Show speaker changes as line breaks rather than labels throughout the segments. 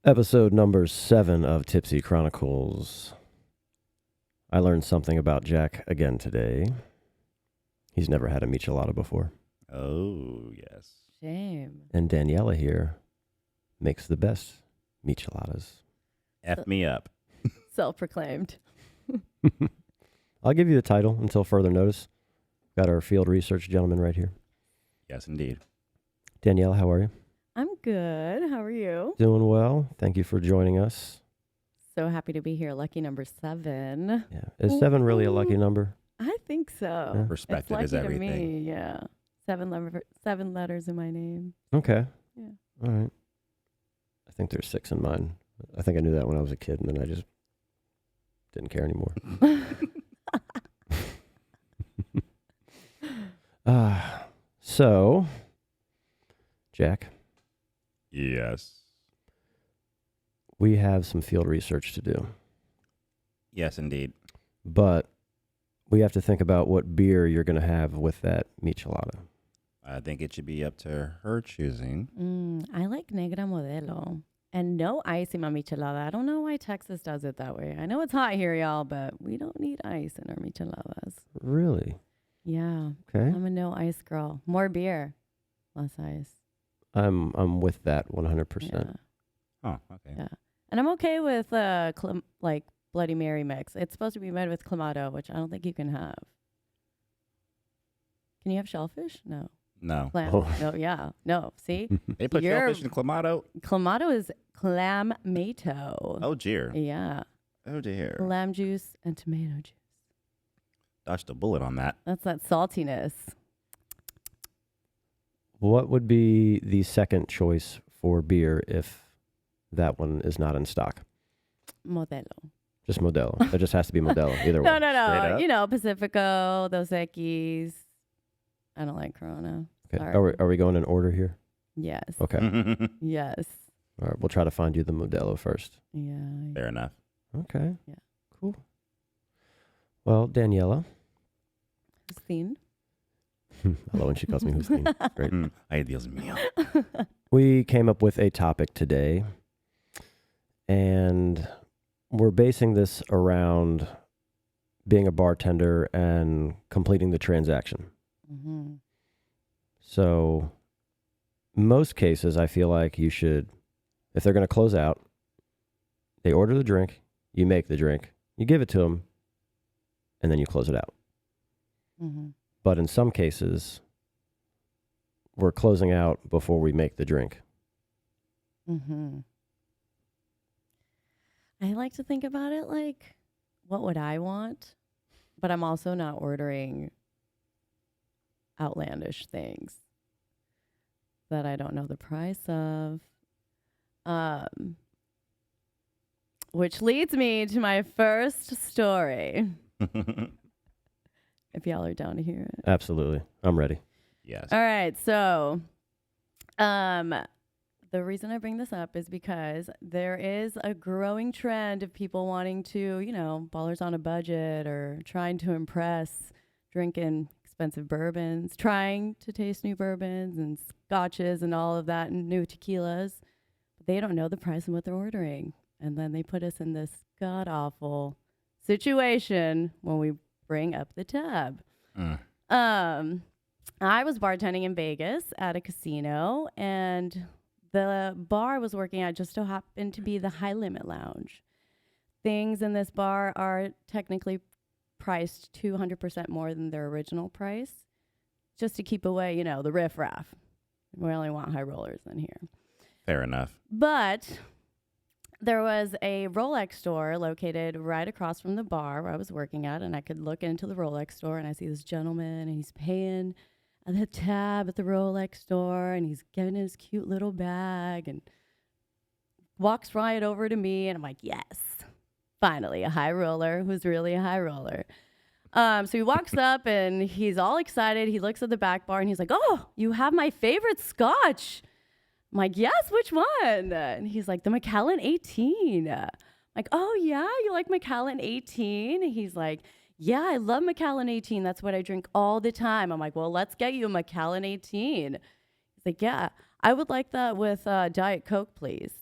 Episode number 7 of Tipsy Chronicles. I learned something about Jack again today. He's never had a michelada before.
Oh, yes.
Shame.
And Daniela here makes the best micheladas.
F me up.
Self-proclaimed.
I'll give you the title until further notice. Got our field research gentleman right here.
Yes, indeed.
Daniela, how are you?
I'm good. How are you?
Doing well. Thank you for joining us.
So happy to be here. Lucky number 7.
Yeah. Is 7 really a lucky number?
I think so.
Yeah.
Perspective
it's
is
lucky
everything.
to me, yeah. 7 letters in my name.
Okay.
Yeah.
All right. I think there's 6 in mine. I think I knew that when I was a kid, and then I just didn't care anymore. So, Jack,
Yes.
we have some field research to do,
Yes, indeed.
but we have to think about what beer you're going to have with that michelada.
I think it should be up to her choosing.
I like Negra Modelo. And no ice in my michelada. I don't know why Texas does it that way. I know it's hot here, y'all, but we don't need ice in our micheladas.
Really?
Yeah.
Okay.
I'm a no ice girl. More beer, less ice.
I'm with that 100%.
Yeah.
Oh, okay.
Yeah. And I'm okay with like Bloody Mary mix. It's supposed to be made with clamato, which I don't think you can have. Can you have shellfish? No.
No.
Clam?
Oh.
No, yeah. No. See?
They put
You're-
shellfish in clamato?
Clamato is clamato.
Oh, dear.
Yeah.
Oh, dear.
Lamb juice and tomato juice.
Dodged a bullet on that.
That's that saltiness.
What would be the second choice for beer if that one is not in stock?
Modelo.
Just Modelo. It just has to be Modelo, either
No,
way.
no,
Straight
no.
up?
You know, Pacifico, Dos Equis. I don't like Corona.
Okay.
Sorry.
Are we going in order here?
Yes.
Okay.
Yes.
All right. We'll try to find you the Modelo first.
Yeah.
Fair enough.
Okay.
Yeah.
Cool. Well, Daniela.
Justine.
I love when she calls me Justine. Great.
Ay, Dios mío.
We came up with a topic today, and we're basing this around being a bartender and completing the transaction.
Mm-hmm.
So, most cases, I feel like you should, if they're going to close out, they order the drink, you make the drink, you give it to them, and then you close it out.
Mm-hmm.
But in some cases, we're closing out before we make the drink.
Mm-hmm. I like to think about it like, what would I want? But I'm also not ordering outlandish things that I don't know the price of. Which leads me to my first story. If y'all are down to hear it.
Absolutely. I'm ready.
Yes.
All right, so the reason I bring this up is because there is a growing trend of people wanting to, you know, ballers on a budget or trying to impress, drinking expensive bourbons, trying to taste new bourbons and scotches and all of that and new tequilas. But they don't know the price and what they're ordering. And then they put us in this god-awful situation when we bring up the tab. I was bartending in Vegas at a casino, and the bar I was working at just so happened to be the High Limit Lounge. Things in this bar are technically priced 200% more than their original price, just to keep away, you know, the riffraff. We only want high rollers in here.
Fair enough.
But there was a Rolex store located right across from the bar where I was working at, and I could look into the Rolex store, and I see this gentleman, and he's paying at the tab at the Rolex store, and he's getting his cute little bag, and walks right over to me, and I'm like, yes, finally, a high roller who's really a high roller. So he walks up, and he's all excited. He looks at the back bar, and he's like, oh, you have my favorite scotch. I'm like, yes, which one? And he's like, the Macallan 18. I'm like, oh, yeah, you like Macallan 18? He's like, yeah, I love Macallan 18. That's what I drink all the time. I'm like, well, let's get you a Macallan 18. He's like, yeah, I would like that with Diet Coke, please.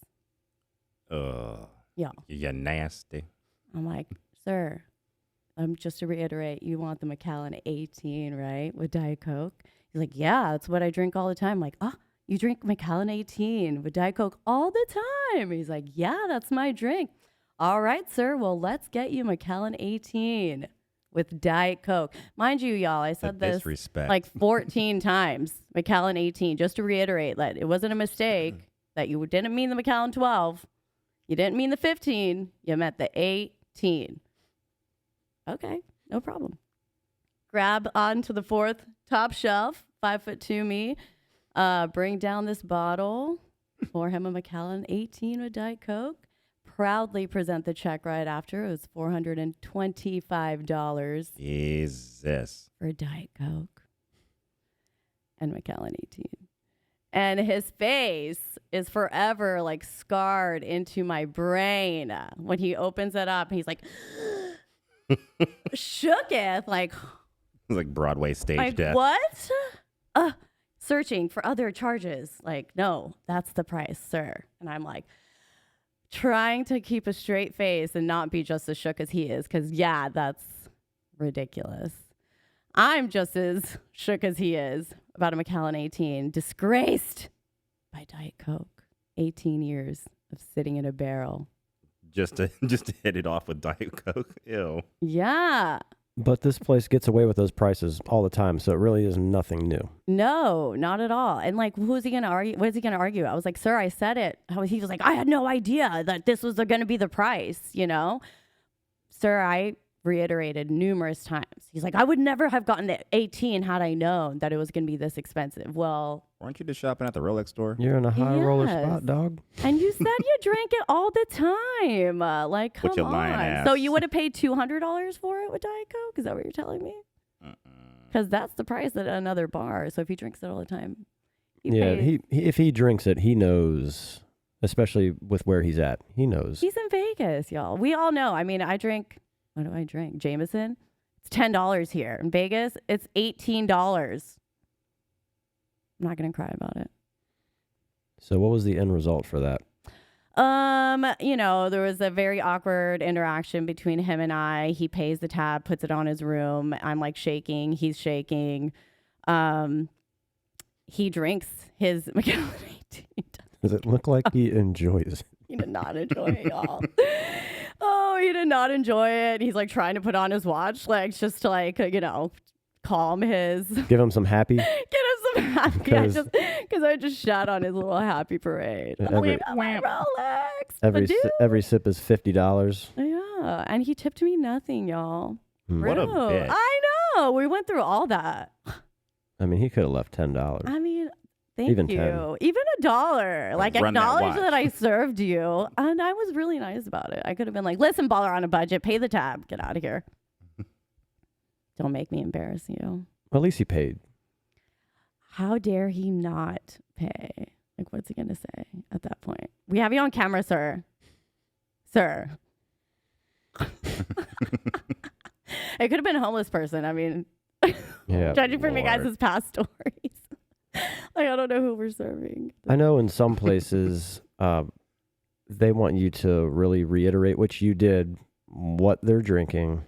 Yeah.
You're nasty.
I'm like, sir, just to reiterate, you want the Macallan 18, right? With Diet Coke? He's like, yeah, that's what I drink all the time. I'm like, you drink Macallan 18 with Diet Coke all the time? He's like, yeah, that's my drink. All right, sir. Well, let's get you Macallan 18 with Diet Coke. Mind you, y'all, I said this
disrespect.
like 14 times, Macallan 18, just to reiterate that it wasn't a mistake, that you didn't mean the Macallan 12. You didn't mean the 15. You meant the 18. Okay, no problem. Grab onto the fourth top shelf, 5'2" me. Bring down this bottle, pour him a Macallan 18 with Diet Coke. Proudly present the check right after. It was $425
Jesus.
for Diet Coke and Macallan 18. And his face is forever like scarred into my brain. When he opens it up, he's like, shooketh, like
Broadway stage death.
what? Searching for other charges. Like, no, that's the price, sir. And I'm like, trying to keep a straight face and not be just as shook as he is. Because, yeah, that's ridiculous. I'm just as shook as he is about a Macallan 18. Disgraced by Diet Coke. 18 years of sitting in a barrel.
Just to hit it off with Diet Coke. Ew.
Yeah.
But this place gets away with those prices all the time, so it really is nothing new.
No, not at all. And like, who's he going to argue? What is he going to argue? I was like, sir, I said it. He was like, I had no idea that this was going to be the price, you know? Sir, I reiterated numerous times. He's like, I would never have gotten the 18 had I known that it was going to be this expensive. Well,
Weren't you just shopping at the Rolex store?
You're in a high roller
Yes.
spot, dog.
and you said you drank it all the time. Like, come
With your lying
on.
ass.
So you would have paid $200 for it with Diet Coke? Is that what you're telling me? Because that's the price at another bar. So if he drinks it all the time,
Yeah, if he drinks it, he knows, especially with where he's at. He knows.
He's in Vegas, y'all. We all know. I mean, I drink, what do I drink? Jameson. It's $10 here. In Vegas, it's $18. I'm not going to cry about it.
So what was the end result for that?
There was a very awkward interaction between him and I. He pays the tab, puts it on his room. I'm like shaking. He's shaking. He drinks his Macallan 18.
Does it look like he enjoys it?
He did not enjoy it, y'all. Oh, he did not enjoy it. He's like trying to put on his watch, like just to like, calm his.
Give him some happy.
Get him some happy. Because I just shot on his little happy parade.
Every-
My Rolex.
Every sip is $50.
Yeah, and he tipped me nothing, y'all.
What a
Rude.
bitch.
I know. We went through all that.
I mean, he could have left $10.
I mean, thank
Even
you.
10.
Even $1. Like,
Run that
acknowledge
watch.
that I served you. And I was really nice about it. I could have been like, listen, baller on a budget. Pay the tab. Get out of here. Don't make me embarrass you.
At least he paid.
How dare he not pay? Like, what's he going to say at that point? We have you on camera, sir. Sir. It could have been a homeless person. I mean,
Yeah.
judging from you
Lord.
guys' past stories. Like, I don't know who we're serving.
I know in some places they want you to really reiterate, which you did, what they're drinking.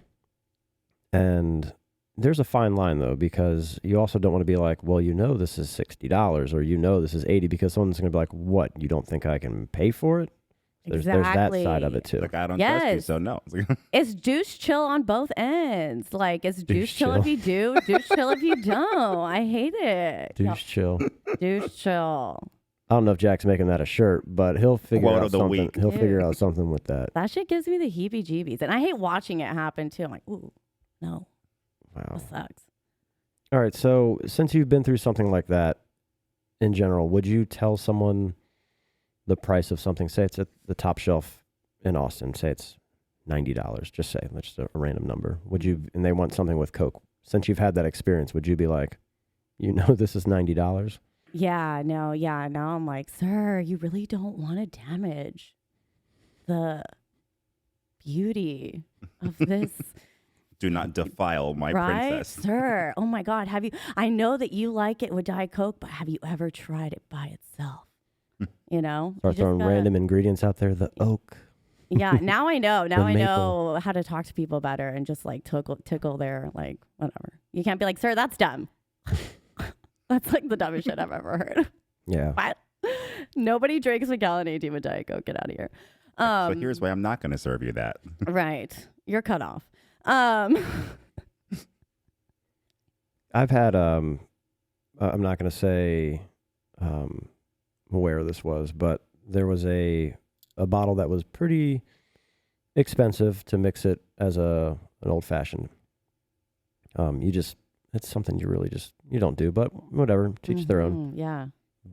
And there's a fine line, though, because you also don't want to be like, well, this is $60 or this is $80, because someone's going to be like, what? You don't think I can pay for it? There's that side of it, too.
Like, I don't trust you,
Yes.
so no.
It's douche chill on both ends. Like, it's douche
Douche
chill
chill.
if you do, douche chill if you don't. I hate it.
Douche chill.
Douche chill.
I don't know if Jack's making that a shirt, but he'll figure
Quote
out
of the
something.
week.
He'll figure
Dude.
out something with that.
That shit gives me the heebie-jeebies. And I hate watching it happen, too. I'm like, ooh, no,
Wow.
that sucks.
All right. So since you've been through something like that in general, would you tell someone the price of something? Say it's at the top shelf in Austin. Say it's $90. Just say, let's just a random number. Would you, and they want something with Coke. Since you've had that experience, would you be like, this is $90?
Yeah, no. I'm like, sir, you really don't want to damage the beauty of this.
Do not defile my
right,
princess.
sir? Oh my God, I know that you like it with Diet Coke, but have you ever tried it by itself? You know,
Start throwing random ingredients out there. The oak.
Yeah, now I know. Now I
maple.
know how to talk to people better and just like tickle their like whatever. You can't be like, sir, that's dumb. That's like the dumbest shit I've ever heard.
Yeah.
What? Nobody drinks Macallan 18 with Diet Coke. Get out of here.
So here's why I'm not going to serve you that.
Right. You're cut off.
I've had I'm not going to say where this was, but there was a bottle that was pretty expensive to mix it as an old fashioned. It's something you really you don't do, but whatever, teach their own.
Yeah.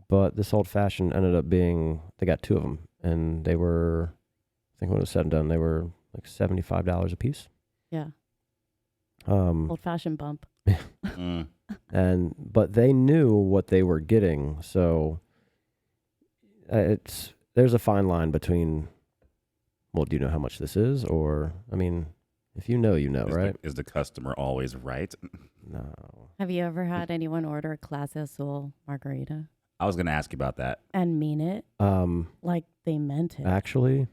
But this old fashioned ended up being, they got 2 of them, and they were, I think when it was said and done, they were like $75 a piece.
Yeah.
Old
fashioned bump.
But they knew what they were getting, so there's a fine line between, well, do you know how much this is? Or, I mean, if you know, right?
Is the customer always right?
No.
Have you ever had anyone order a Clase Azul margarita?
I was going to ask you about that.
And mean it? Like they meant it.
Actually,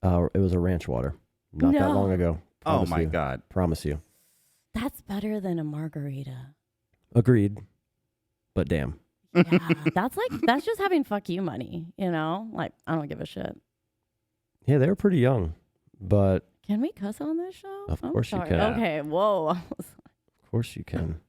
it was a ranch water. Not that long ago.
Oh, my God.
Promise you.
That's better than a margarita.
Agreed. But damn.
Yeah, that's just having fuck you money, you know? Like, I don't give a shit.
Yeah, they were pretty young, but...
Can we cuss on this show?
Of course you can.
Okay, whoa.
Of course you can.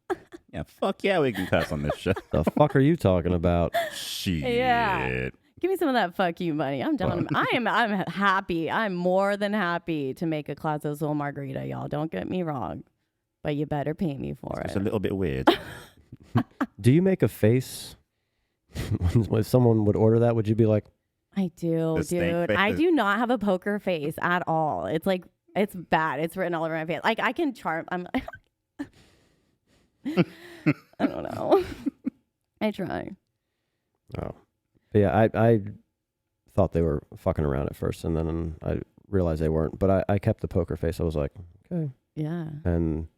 Yeah, fuck yeah, we can cuss on this show.
The fuck are you talking about?
Shit.
Yeah. Give me some of that fuck you money. I'm down. I'm happy. I'm more than happy to make a Clase Azul margarita, y'all. Don't get me wrong. But you better pay me for it.
It's a little bit weird.
Do you make a face when someone would order that? Would you be like,
I do, dude. I do not have a poker face at all. It's like, it's bad. It's written all over my face. Like, I can charm. I'm I don't know. I try.
Oh. But yeah, I thought they were fucking around at first, and then I realized they weren't. But I kept the poker face. I was like, okay.
Yeah.
And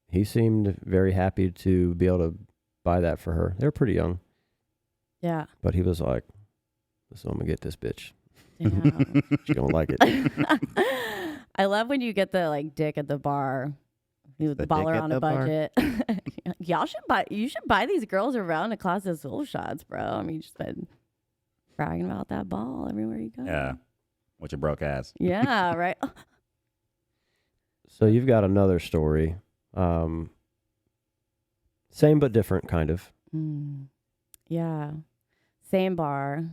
he seemed very happy to be able to buy that for her. They were pretty young.
Yeah.
But he was like, so I'm going to get this bitch.
Damn.
She don't like it.
I love when you get the like dick at the bar. The baller on a budget. You should buy these girls around a Clase Azul shots, bro. I mean, you just been bragging about that ball everywhere you go.
Yeah. What's your broke ass?
Yeah, right.
So you've got another story. Same but different, kind of.
Yeah. Same bar.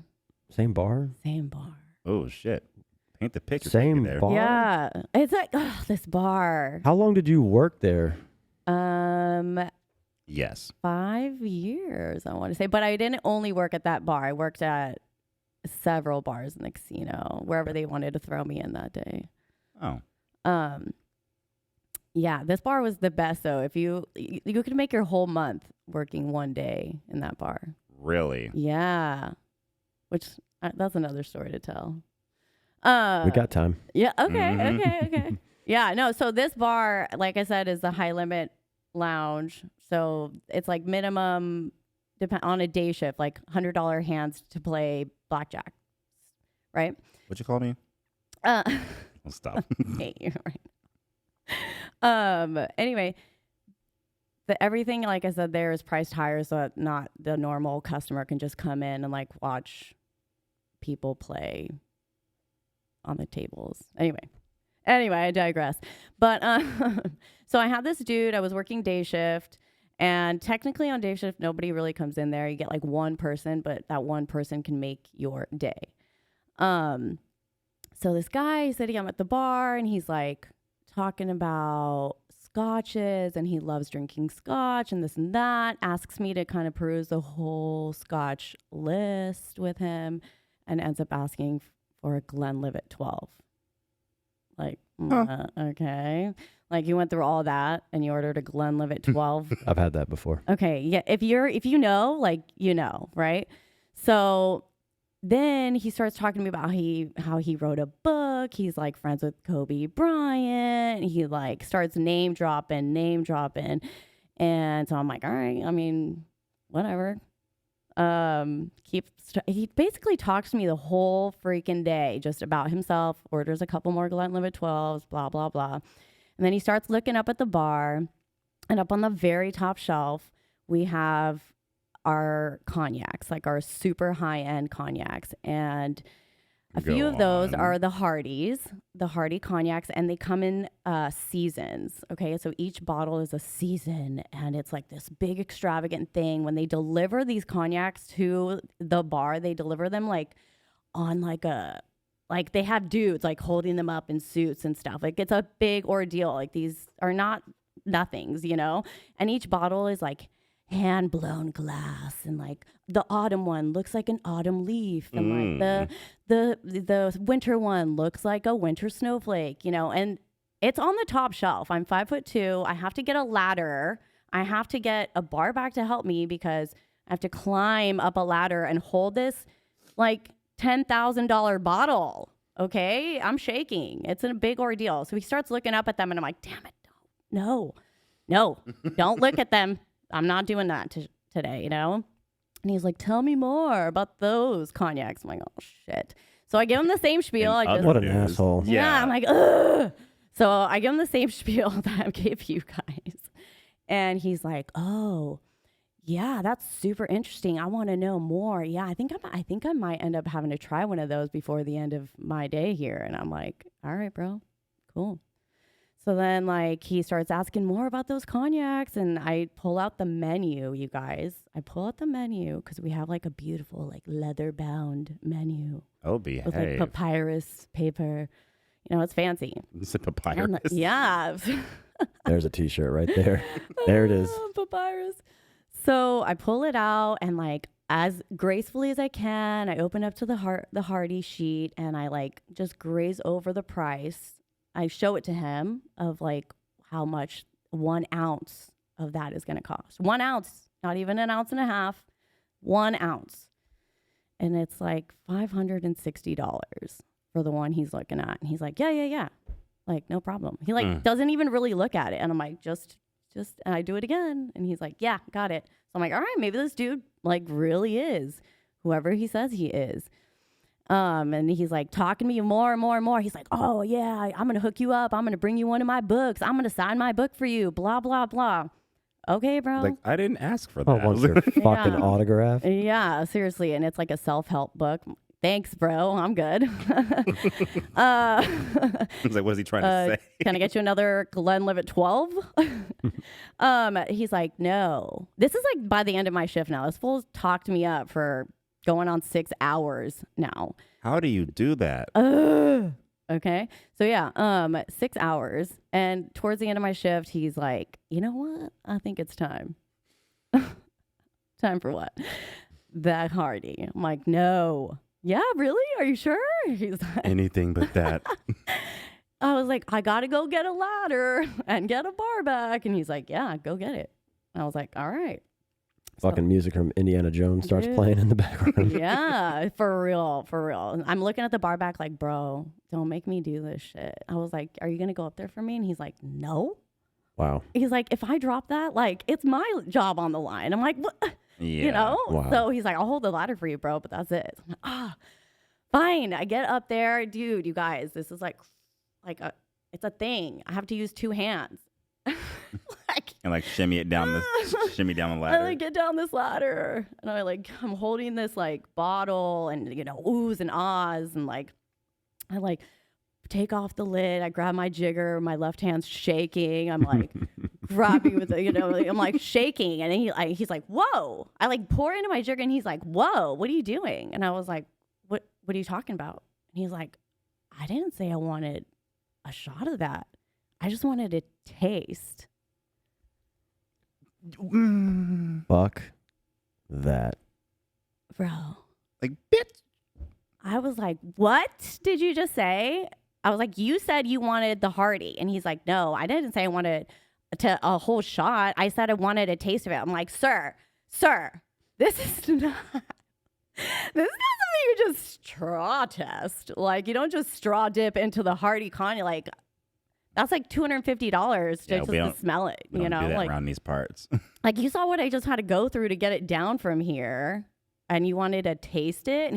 Same bar?
Same bar.
Oh, shit. Paint the picture.
Same
there.
bar?
Yeah. It's like, this bar.
How long did you work there?
Yes.
5 years, I want to say. But I didn't only work at that bar. I worked at several bars in the casino, wherever they wanted to throw me in that day.
Oh.
Yeah, this bar was the best, though. If you could make your whole month working one day in that bar.
Really?
Yeah. Which, that's another story to tell.
We got time.
Yeah, okay. Yeah, no, so this bar, like I said, is the High Limit Lounge. So it's like minimum, on a day shift, like $100 hands to play blackjack, right?
What'd you call me?
I'll
stop.
Hey, you're right. Anyway, everything, like I said, there is priced higher so that not the normal customer can just come in and like watch people play on the tables. Anyway, I digress. But so I had this dude. I was working day shift, and technically on day shift, nobody really comes in there. You get like one person, but that one person can make your day. So this guy sitting at the bar, and he's like talking about scotches, and he loves drinking scotch and this and that. Asks me to kind of peruse the whole scotch list with him, and ends up asking for a Glenlivet 12. Like, okay. Like, you went through all that and you ordered a Glenlivet 12.
I've had that before.
Okay. Yeah. If you know, like, you know, right? So then he starts talking to me about how he wrote a book. He's like friends with Kobe Bryant. He like starts name dropping. And so I'm like, all right, I mean, whatever. He basically talks to me the whole freaking day just about himself, orders a couple more Glenlivet 12s, blah, blah, blah. And then he starts looking up at the bar, and up on the very top shelf, we have our cognacs, like our super high-end cognacs. And a few of those are the Hardy cognacs, and they come in seasons. Okay, so each bottle is a season, and it's like this big extravagant thing. When they deliver these cognacs to the bar, they deliver them like on like they have dudes like holding them up in suits and stuff. Like it's a big ordeal. Like these are not nothings, you know. And each bottle is like hand blown glass, and like the autumn one looks like an autumn leaf, and like the winter one looks like a winter snowflake, you know. And it's on the top shelf. I'm 5'2". I have to get a ladder. I have to get a bar back to help me because I have to climb up a ladder and hold this like $10,000 bottle. Okay, I'm shaking. It's a big ordeal. So he starts looking up at them, and I'm like, damn it, no, don't look at them. I'm not doing that today, you know? And he's like, tell me more about those cognacs. I'm like, oh, shit. So I give him the same spiel.
What an asshole.
Yeah, I'm like, ugh. So I give him the same spiel that I gave you guys. And he's like, oh, yeah, that's super interesting. I want to know more. Yeah, I think I might end up having to try one of those before the end of my day here. And I'm like, all right, bro, cool. So then, like, he starts asking more about those cognacs, and I pull out the menu, you guys. I pull out the menu because we have, like, a beautiful, like, leather-bound menu.
Oh, behave.
With, like, papyrus paper. You know, it's fancy.
It's a papyrus.
And, yeah.
There's a T-shirt right there. There it is.
Papyrus. So I pull it out, and, like, as gracefully as I can, I open up to the Hardy sheet, and I, like, just graze over the price. I show it to him of like how much 1 ounce of that is going to cost. 1 ounce, not even an ounce and a half, 1 ounce. And it's like $560 for the one he's looking at. And he's like, yeah. Like, no problem. He like doesn't even really look at it. And I'm like, just, and I do it again. And he's like, yeah, got it. So I'm like, all right, maybe this dude like really is whoever he says he is. And he's like talking to me more and more and more. He's like, oh yeah, I'm going to hook you up. I'm going to bring you one of my books. I'm going to sign my book for you. Blah, blah, blah. Okay, bro.
Like, I didn't ask for
Oh,
that.
wants your fucking autograph?
Yeah, seriously. And it's like a self-help book. Thanks, bro. I'm good.
I was like, what is he trying to say?
Can I get you another Glenlivet 12? He's like, no. This is like by the end of my shift now. This fool's talked me up for going on 6 hours now.
How do you do that?
Okay. So yeah, 6 hours. And towards the end of my shift, he's like, you know what? I think it's time. Time for what? That Hardy. I'm like, no. Yeah, really? Are you sure? He's like,
anything but that.
I was like, I got to go get a ladder and get a bar back. And he's like, yeah, go get it. And I was like, all right.
Fucking music from Indiana Jones starts playing in the background.
Yeah, for real. I'm looking at the bar back like, bro, don't make me do this shit. I was like, are you going to go up there for me? And he's like, no.
Wow.
He's like, if I drop that, like, it's my job on the line. I'm like, what?
Yeah.
You know?
Wow.
So he's like, I'll hold the ladder for you, bro, but that's it. So I'm like, fine. I get up there. Dude, you guys, this is it's a thing. I have to use 2 hands.
And like shimmy down the ladder.
I like get down this ladder, and I'm holding this like bottle, and you know, oohs and ahs, and like I like take off the lid. I grab my jigger, my left hand's shaking. I'm like grabbing with it, you know, I'm like shaking, and then he's like, whoa! I like pour into my jigger, and he's like, whoa, what are you doing? And I was like, what are you talking about? And he's like, I didn't say I wanted a shot of that. I just wanted to taste.
Fuck that.
Bro.
Like, bitch.
I was like, what did you just say? I was like, you said you wanted the Hardy. And he's like, no, I didn't say I wanted a whole shot. I said I wanted a taste of it. I'm like, sir, this is not something you just straw test. Like, you don't just straw dip into the Hardy cognac. Like, that's like $250 just to smell it.
We don't
you know,
do that
like
around these parts.
like you saw what I just had to go through to get it down from here. and you wanted to taste it.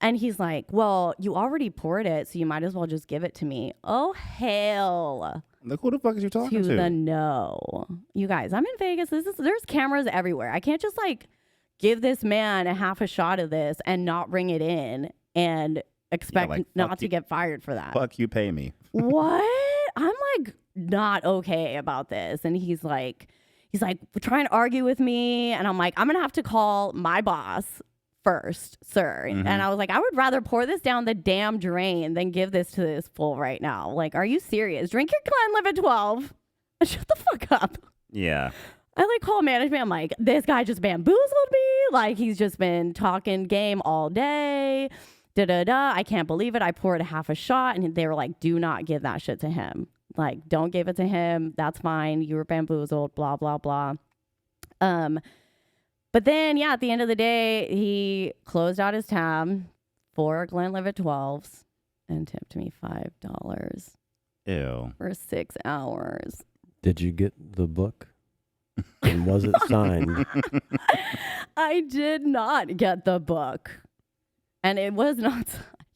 And he's like, well, you already poured it, so you might as well just give it to me. Oh, hell.
Like, who the fuck is you talking to?
The no. You guys, I'm in Vegas. There's cameras everywhere. I can't just like give this man a half a shot of this and not bring it in and expect not to get fired for that.
Fuck you, pay me.
What? I'm like not okay about this. And he's like trying to argue with me. And I'm like, I'm going to have to call my boss first, sir.
Mm-hmm.
And I was like, I would rather pour this down the damn drain than give this to this fool right now. Like, are you serious? Drink your Glenlivet 12 and shut the fuck up.
Yeah.
I like call management. I'm like, this guy just bamboozled me. Like, he's just been talking game all day. I can't believe it. I poured half a shot and they were like, do not give that shit to him. Like, don't give it to him. That's fine. You were bamboozled, blah, blah, blah. But then, yeah, at the end of the day, he closed out his tab for Glenlivet 12s and tipped me $5
Ew.
for 6 hours.
Did you get the book? And was it signed?
I did not get the book. And it was not.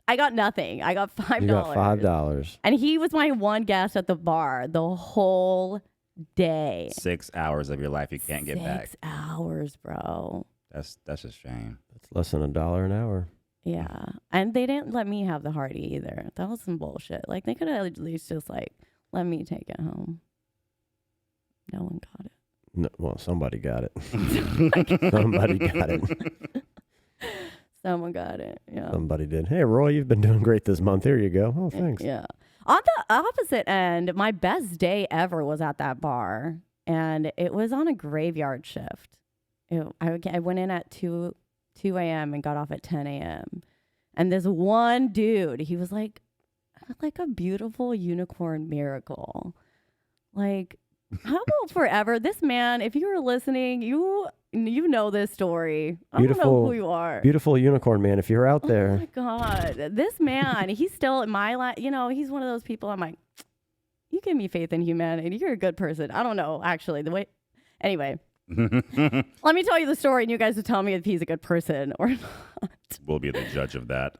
I got nothing. I got $5.
You got $5.
And he was my one guest at the bar the whole day.
6 hours of your life you can't get back.
6 hours, bro.
That's a shame.
That's less than $1 an hour.
Yeah. And they didn't let me have the Hardy either. That was some bullshit. Like, they could have at least just, like, let me take it home. No one got it.
No, well, somebody got it. Somebody got it.
Someone got it. Yeah.
Somebody did. Hey, Roy, you've been doing great this month. Here you go. Oh, thanks.
Yeah. On the opposite end, my best day ever was at that bar, and it was on a graveyard shift. I went in at 2 a.m. and got off at 10 a.m. And this one dude, he was like a beautiful unicorn miracle. Like, how about forever? This man, if you were listening, you know this story. I don't know who you are.
Beautiful unicorn man, if you're out there.
Oh my God. This man, he's still in my life. You know, he's one of those people I'm like, you give me faith in humanity. You're a good person. I don't know, actually. Anyway. Let me tell you the story and you guys will tell me if he's a good person or not.
We'll be the judge of that.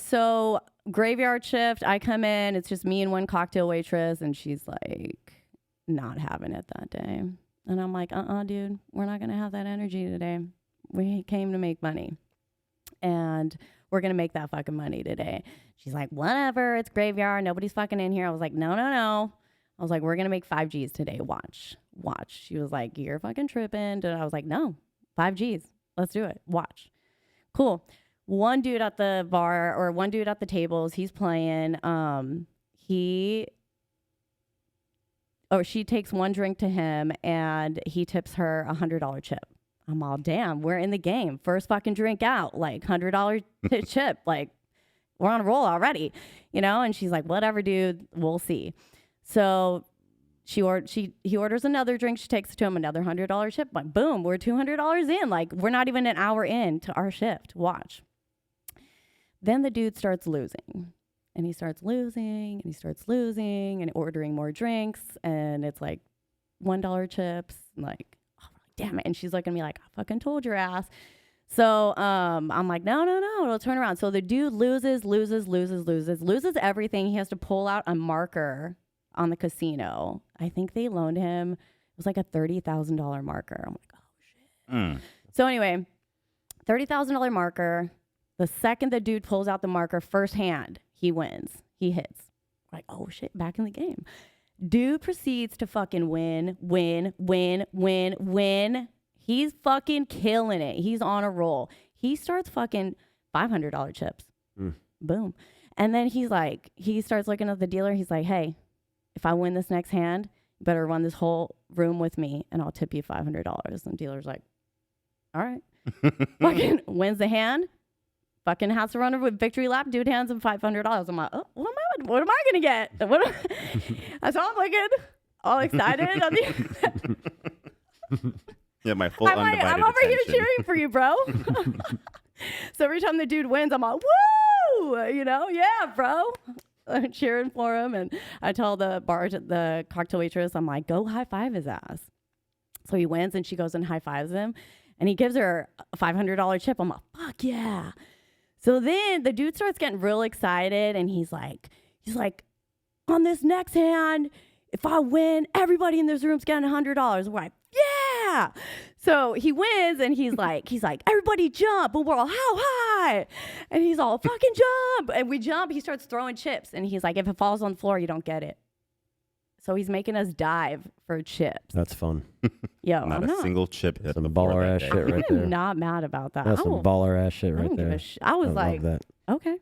So graveyard shift, I come in, it's just me and one cocktail waitress, and she's like not having it that day. And I'm like, dude, we're not going to have that energy today. We came to make money. And we're going to make that fucking money today. She's like, whatever, it's graveyard. Nobody's fucking in here. I was like, no. I was like, we're going to make 5 G's today. Watch. She was like, you're fucking tripping. And I was like, no, 5 G's. Let's do it. Watch. Cool. One dude at the bar or one dude at the tables, he's playing. She takes one drink to him and he tips her $100 chip. I'm all, damn, we're in the game. First fucking drink out, like $100 chip. Like, we're on a roll already, you know? And she's like, whatever, dude, we'll see. So he orders another drink. She takes it to him, another $100 chip. Like, boom, we're $200 in. Like, we're not even an hour in to our shift. Watch. Then the dude starts losing. And he starts losing, and ordering more drinks. And it's like $1 chips. And like, oh, damn it. And she's looking at me like, I fucking told your ass. So I'm like, no, it'll turn around. So the dude loses everything. He has to pull out a marker on the casino. I think they loaned him, it was like a $30,000 marker. I'm like, oh, shit. So anyway, $30,000 marker. The second the dude pulls out the marker, first hand, he wins. He hits. Like, oh, shit, back in the game. Dude proceeds to fucking win. He's fucking killing it. He's on a roll. He starts fucking $500 chips. Boom. And then he starts looking at the dealer. He's like, hey, if I win this next hand, you better run this whole room with me and I'll tip you $500. And dealer's like, all right. Fucking wins the hand. Fucking has to run with victory lap. Dude hands him $500. I'm like, oh, what am I going to get? So I'm looking all excited.
Yeah, my full undivided
I'm over
attention.
here cheering for you, bro. So every time the dude wins, I'm like, woo! You know, yeah, bro. I'm cheering for him. And I tell the cocktail waitress, I'm like, go high five his ass. So he wins and she goes and high fives him. And he gives her a $500 chip. I'm like, fuck yeah. So then the dude starts getting real excited, and he's like, on this next hand, if I win, everybody in this room's getting $100. We're like, yeah. So he wins, and he's like, everybody jump. And we're all, how high? And he's all, fucking jump. And we jump. He starts throwing chips, and he's like, if it falls on the floor, you don't get it. So he's making us dive for chips.
That's fun.
Yo,
Not a single chip hit
Some
the floor
baller
that
ass
day.
shit right there.
I'm not mad about that.
That's some baller ass shit
I
right
don't give
there.
a I was like,
love that.
okay.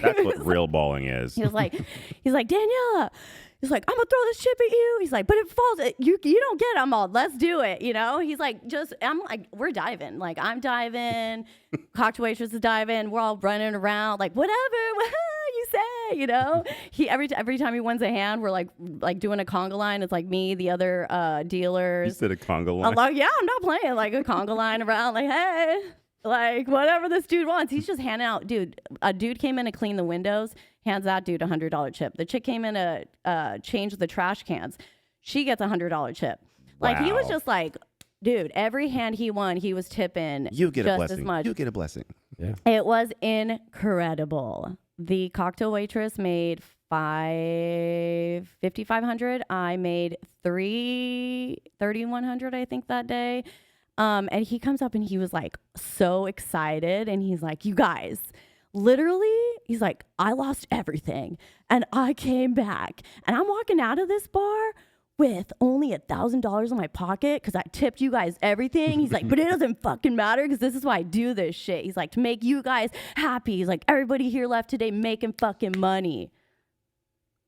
That's what real bowling is.
He was like, Daniela. He's like, I'm gonna throw this chip at you. He's like, but if it falls, you don't get it. I'm all, let's do it. You know? He's like, I'm like, we're diving. Like, I'm diving. Cocktail waitress is diving. We're all running around. Like, whatever you say, you know? Every time he wins a hand, we're like doing a conga line. It's like me, the other dealers.
You said a conga line.
I'm like, yeah, I'm not playing like a conga line around. Like, hey. Like, whatever this dude wants. He's just handing out. Dude, a dude came in to clean the windows, hands that dude a $100 chip. The chick came in to change the trash cans. She gets a $100 chip. Like, he was
Wow.
just like, dude, every hand he won, he was tipping
You get
just
a blessing.
as much.
You get a blessing.
Yeah.
It was incredible. The cocktail waitress made $5,500. I made $3,100, I think, that day. And he comes up and he was like so excited, and he's like, you guys, literally, he's like, I lost everything and I came back, and I'm walking out of this bar with only $1,000 in my pocket because I tipped you guys everything. He's like, but it doesn't fucking matter because this is why I do this shit. He's like, to make you guys happy. He's like, everybody here left today making fucking money.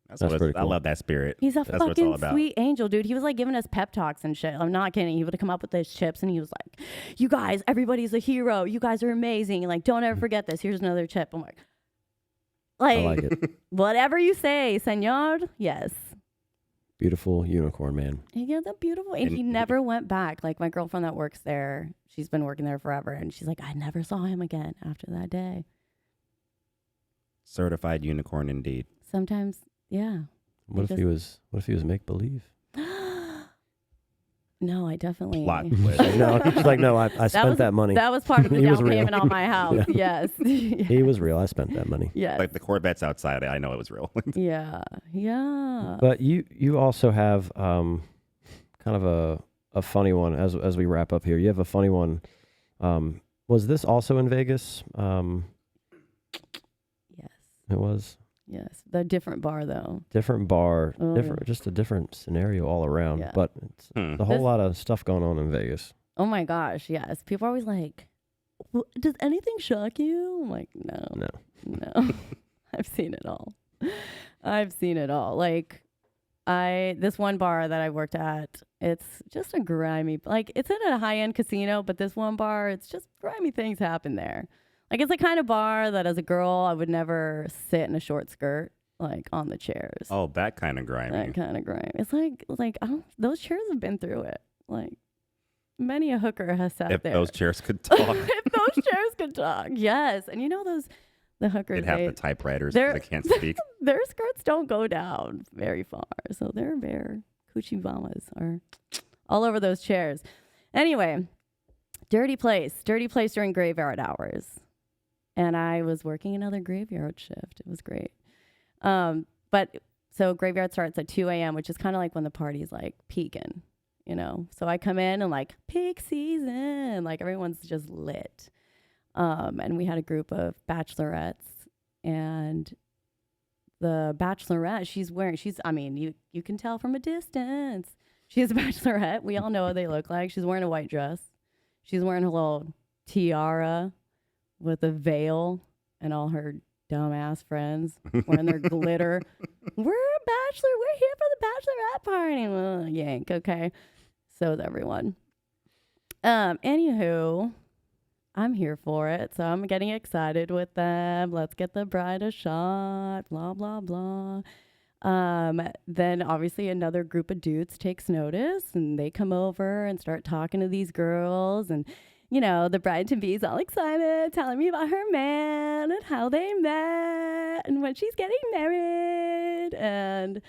That's
That's
what
pretty
I
cool.
love that spirit.
He's a
That's what it's all
fucking
about.
sweet angel, dude. He was like giving us pep talks and shit. I'm not kidding. He would have come up with those chips, and he was like, you guys, everybody's a hero. You guys are amazing. Like, don't ever forget this. Here's another chip. I'm like,
I like it.
whatever you say, senor. Yes.
Beautiful unicorn, man.
Yeah, that's beautiful. And he never went back. Like, my girlfriend that works there, she's been working there forever. And she's like, I never saw him again after that day.
Certified unicorn indeed.
Sometimes, yeah.
What if he was make believe?
No, I definitely.
Plot twist.
No, she's like, no, I spent that money.
That was part of the
He was
down
real.
payment on my house.
Yeah.
Yes.
He was real. I spent that money.
Yes.
Like the Corvette's outside. I know it was real.
Yeah. Yeah.
But you also have kind of a funny one as we wrap up here. You have a funny one. Was this also in Vegas?
Yes.
It was.
Yes. The different bar though.
Different bar,
Oh,
just a different scenario all around.
Yeah.
But it's a whole
This-
lot of stuff going on in Vegas.
Oh my gosh. Yes. People are always like, does anything shock you? I'm like, no. I've seen it all. I've seen it all. Like, this one bar that I worked at, it's just a grimy, like, it's in a high-end casino, but this one bar, it's just grimy things happen there. Like, it's the kind of bar that as a girl, I would never sit in a short skirt, like, on the chairs.
Oh, that kind of grimy.
That kind of grime. It's like those chairs have been through it. Like, many a hooker has sat
If
there.
those chairs could talk,
If those chairs could talk, yes. And you know the hookers,
they'd have the typewriters
they're-
because they can't speak.
their skirts don't go down very far, so their coochie mamas are all over those chairs. Anyway, dirty place during graveyard hours, and I was working another graveyard shift. It was great. But so graveyard starts at 2 a.m., which is kind of like when the party's like peaking, you know. So I come in and like peak season, like everyone's just lit. And we had a group of bachelorettes, and the bachelorette, I mean, you can tell from a distance. She's a bachelorette. We all know what they look like. She's wearing a white dress. She's wearing her little tiara with a veil, and all her dumbass friends wearing their glitter. We're here for the bachelorette party. Well, yank, okay. So is everyone. Anywho, I'm here for it, so I'm getting excited with them. Let's get the bride a shot, blah, blah, blah. Then obviously another group of dudes takes notice, and they come over and start talking to these girls, and you know, the bride-to-be's all excited, telling me about her man and how they met and when she's getting married. And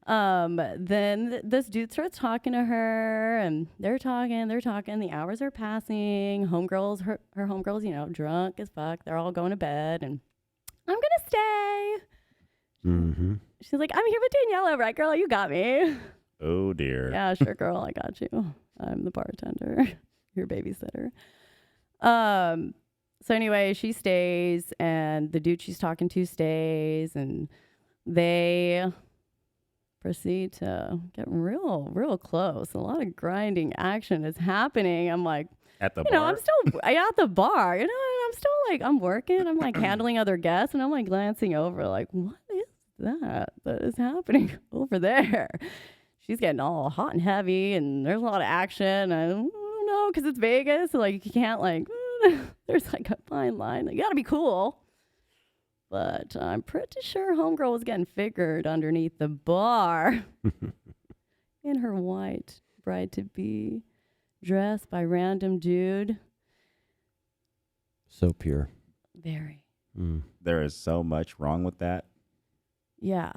Then this dude starts talking to her, and they're talking. The hours are passing. Homegirls, her homegirls, you know, drunk as fuck. They're all going to bed, and I'm gonna stay.
Mm-hmm.
She's like, I'm here with Daniela, right, girl? You got me.
Oh dear.
Yeah, sure, girl, I got you. I'm the bartender, your babysitter. So anyway, she stays, and the dude she's talking to stays, and they proceed to get real close. A lot of grinding action is happening. I'm like,
At the
you know,
bar?
I'm still at the bar, you know, and I'm still like, I'm working, I'm like handling other guests, and I'm like glancing over, like, what is that is happening over there? She's getting all hot and heavy, and there's a lot of action. I don't know, because it's Vegas, so like you can't like, there's like a fine line. Like, you gotta be cool. But I'm pretty sure homegirl was getting figured underneath the bar in her white bride-to-be dress by random dude.
So pure.
Very.
Mm.
There is so much wrong with that.
Yeah.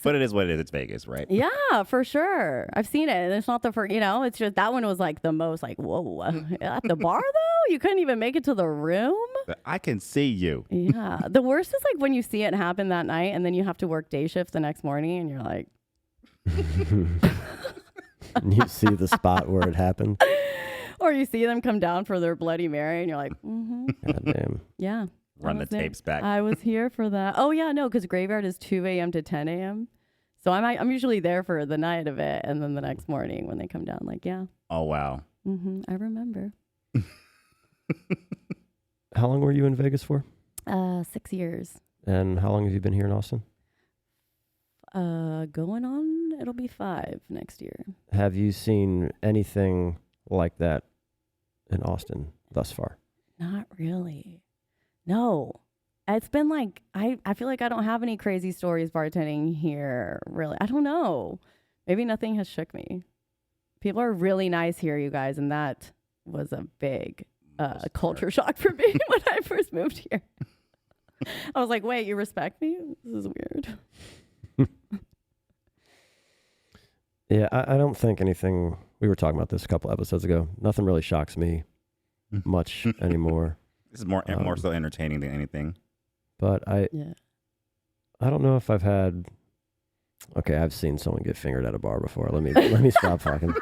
But it is what it is. It's Vegas, right?
Yeah, for sure. I've seen it. And it's not the first, you know, it's just that one was like the most like, whoa. At the bar, though? You couldn't even make it to the room?
I can see you.
Yeah. The worst is like when you see it happen that night and then you have to work day shift the next morning and you're like,
You see the spot where it happened.
or you see them come down for their Bloody Mary and you're like,
God damn.
yeah.
Run the tapes back.
I was here for that. Oh, yeah, no, because graveyard is 2 a.m. to 10 a.m. So I'm usually there for the night of it. And then the next morning when they come down, like, yeah.
Oh, wow.
I remember.
How long were you in Vegas for?
6 years.
And how long have you been here in Austin?
Going on, it'll be 5 next year.
Have you seen anything like that in Austin thus far?
Not really. No. It's been like, I feel like I don't have any crazy stories bartending here, really. I don't know. Maybe nothing has shook me. People are really nice here, you guys, and that was a big culture shock for me when I first moved here. I was like, wait, you respect me? This is weird.
Yeah, I don't think anything, we were talking about this a couple episodes ago, nothing really shocks me much anymore.
This is more so entertaining than anything.
But I
Yeah.
don't know if I've had, okay, I've seen someone get fingered at a bar before. Let me stop talking.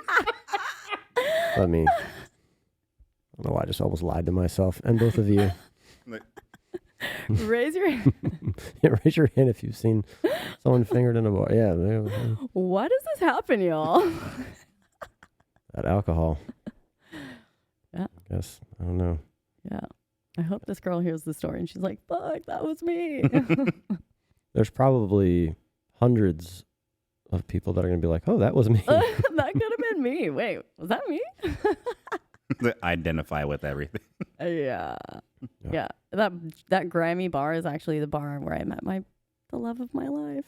I don't know why I just almost lied to myself and both of you.
Raise your hand.
Yeah, raise your hand if you've seen someone fingered in a bar. Yeah.
Why does this happen, y'all?
That alcohol.
Yeah.
I guess. I don't know.
Yeah. I hope this girl hears the story and she's like, fuck, that was me.
There's probably hundreds of people that are going to be like, oh, that was me.
That could have been me. Wait, was that me?
Identify with everything.
Yeah. That grimy bar is actually the bar where I met the love of my life.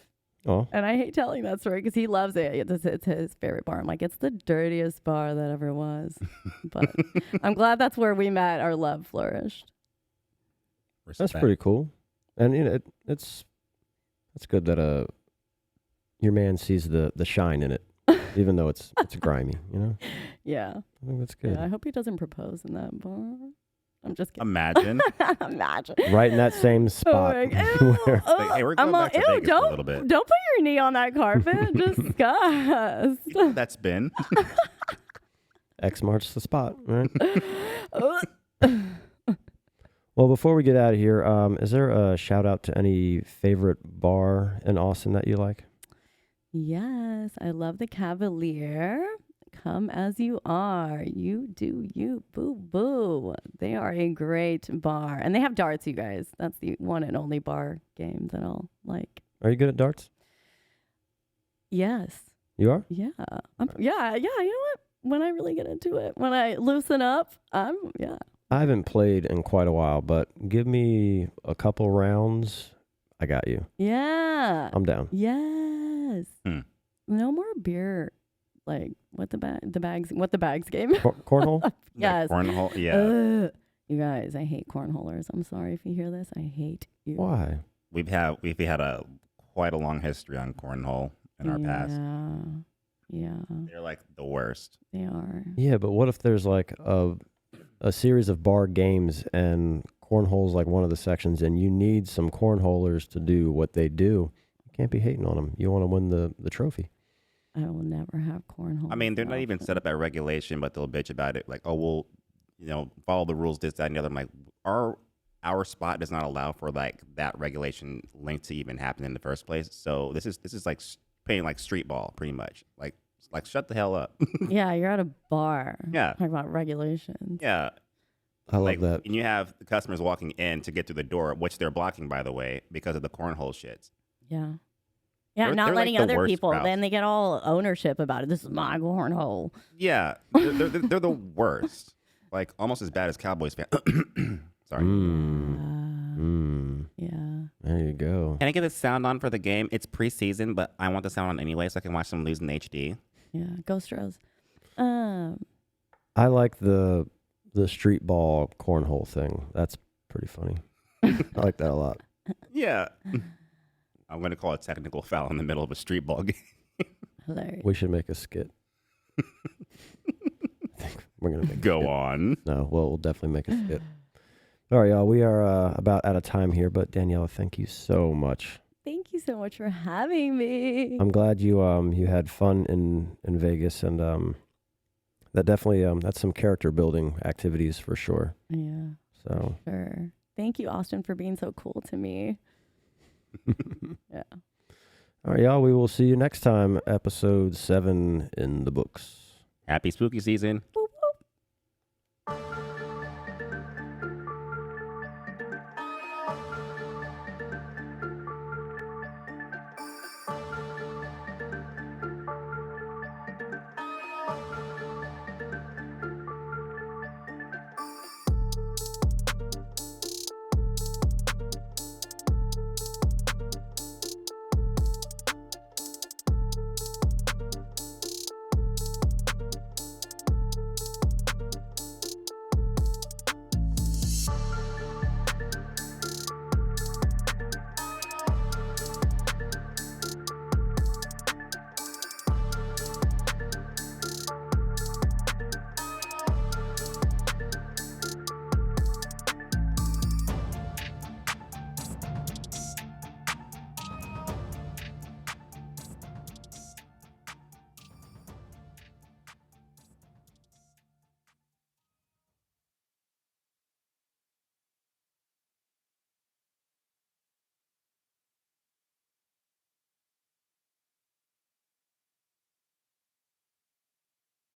Oh.
And I hate telling that story because he loves it. It's his favorite bar. I'm like, it's the dirtiest bar that ever was. But I'm glad that's where we met. Our love flourished.
That's pretty cool. And you know, it's good that your man sees the shine in it, even though it's grimy, you know?
Yeah.
I think that's good.
Yeah, I hope he doesn't propose in that bar. I'm just kidding.
Imagine.
Imagine.
Right in that same spot.
Oh, like,
where-
Like, hey, we're going back to Vegas for a little bit.
Don't put your knee on that carpet. Disgust.
That's been.
X marks the spot, right? Well, before we get out of here, is there a shout out to any favorite bar in Austin that you like?
Yes, I love the Cavalier. Come as you are. You do you. Boo boo. They are a great bar. And they have darts, you guys. That's the one and only bar game that I'll like.
Are you good at darts?
Yes.
You are?
Yeah. Yeah. You know what? When I really get into it, when I loosen up, yeah.
I haven't played in quite a while, but give me a couple rounds. I got you.
Yeah.
I'm down.
Yes. No more beer. Like what the bags game?
Cornhole?
Yes.
Cornhole. Yeah.
You guys, I hate cornholers. I'm sorry if you hear this. I hate you.
Why?
We've had quite a long history on cornhole, in our past.
Yeah,
They're like the worst.
they are.
Yeah, but what if there's like a series of bar games and cornhole's like one of the sections, and you need some cornholers to do what they do? You can't be hating on them. You want to win the trophy.
I will never have cornhole.
I mean, they're not even set up at regulation, but they'll bitch about it. Like, oh, we'll, follow the rules, this, that, and the other. I'm like, our spot does not allow for like that regulation link to even happen in the first place. So this is like playing like street ball, pretty much. Like shut the hell up.
Yeah, you're at a bar.
Yeah.
Talking about regulations.
Yeah.
I love that.
And you have the customers walking in to get through the door, which they're blocking, by the way, because of the cornhole shits.
Yeah. Yeah,
They're
not
like
letting
the
other
worst
people.
crowd.
Then they get all ownership about it. This is my cornhole.
Yeah. They're the worst. Like almost as bad as Cowboys fans. Sorry.
Yeah.
There you go.
Can I get the sound on for the game? It's preseason, but I want the sound on anyway so I can watch them lose in HD.
Yeah. Ghost Rose.
I like the street ball cornhole thing. That's pretty funny. I like that a lot.
Yeah. I'm going to call a technical foul in the middle of a street ball game.
Hilarious.
We should make a skit. I think we're gonna make
Go
a skit.
on.
No, well, we'll definitely make a skit. All right, y'all. We are about out of time here, but Daniela, thank you so much.
Thank you so much for having me.
I'm glad you had fun in Vegas, and that definitely that's some character building activities for sure.
Yeah.
So
Sure. Thank you, Austin, for being so cool to me. Yeah.
all right, y'all. We will see you next time. Episode 7 in the books.
Happy spooky season.